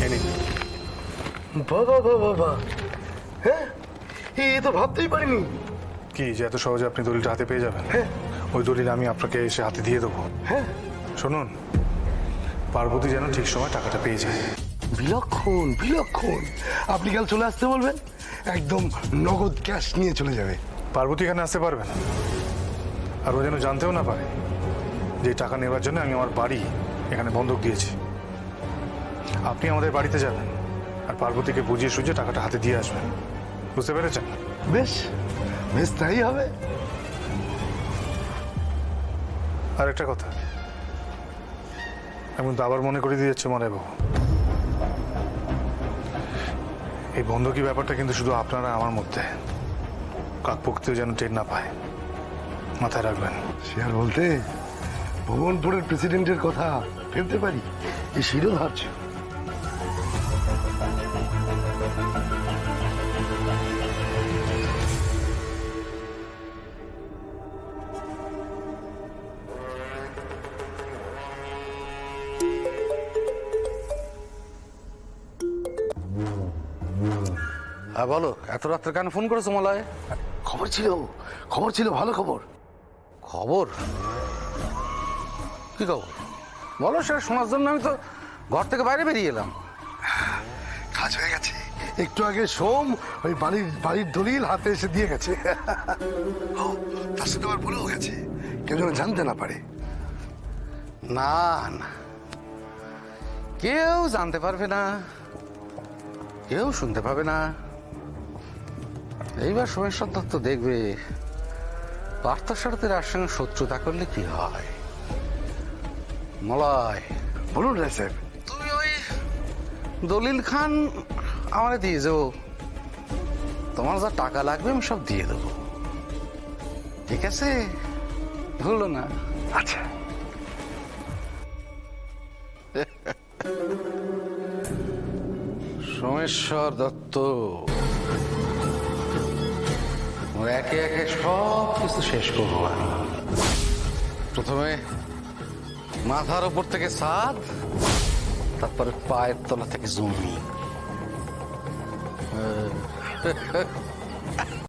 এই নিন। বাবা বাবা বাবা, হ্যাঁ এ তো ভাবতেই পারিনি। কি যে এত সহজে আপনি দলিলটা হাতে পেয়ে যাবেন? হ্যাঁ ওই দলিল আমি আপনাকে এসে হাতে দিয়ে দেবো। হ্যাঁ, শুনুন, পার্বতী যেন ঠিক সময় টাকাটা পেয়ে যায়। বিলক্ষণ বিলক্ষণ। আপনি কাল চলে আসতে বলবেন, একদম নগদ ক্যাশ নিয়ে চলে যাবে। পার্বতী এখানে আসতে পারবেন, আর ও যেন জানতেও না পারে যে এই টাকা নেবার জন্য আমি আমার বাড়ি এখানে বন্ধক দিয়েছি। আপনি আমাদের বাড়িতে যাবেন আর পার্বতীকে বুঝিয়ে সুঝিয়ে টাকাটা হাতে দিয়ে আসবেন, বুঝতে পেরেছেন? বেশ বেশ, তাই হবে। আর একটা কথা, এখন তো আবার মনে করে দিয়েছে মনে বাবু, এই বন্ধকি ব্যাপারটা কিন্তু শুধু আপনারা আমার মধ্যে, কাকপক্ষীও যেন টের না পায়, মাথায় রাখবেন। সে আর বলতে, ভুবনপুরের প্রেসিডেন্টের কথা ফেলতে পারি, এই শিরোধার্য। হ্যাঁ বলো, এত রাত্রে কেন ফোন করেছো মলয়? খবর ছিল, খবর ছিল, ভালো খবর। খবর? কি খবর বলো, সেটা শোনার জন্য আমি তো ঘর থেকে বাইরে বেরিয়ে এলাম। কাজ হয়ে গেছে, একটু আগে সোম ওই বাড়ির দলিল হাতে এসে দিয়ে গেছে। ও, তার সাথে আবার বলেও গেছে, কেউ যেন জানতে না পারে। না না, কেউ জানতে পারবে না, কেউ শুনতে পাবে না। এইবার সোমেশ্বর দত্ত দেখবে পার্থসারথীর আর সঙ্গে শত্রুতা করলে কি হয়। মলয়, বলুন রায় সাহেব। তুমি ওই দলিল খান আমার দিয়ে যাও, তোমার যা টাকা লাগবে আমি সব দিয়ে দেবো, ঠিক আছে? ভুলো না। আচ্ছা, সোমেশ্বর দত্ত ওর একে একে সব কিছু শেষ করবো আমি। প্রথমে মাথার উপর থেকে ছাদ, তারপরে পায়ের তলা থেকে জমি।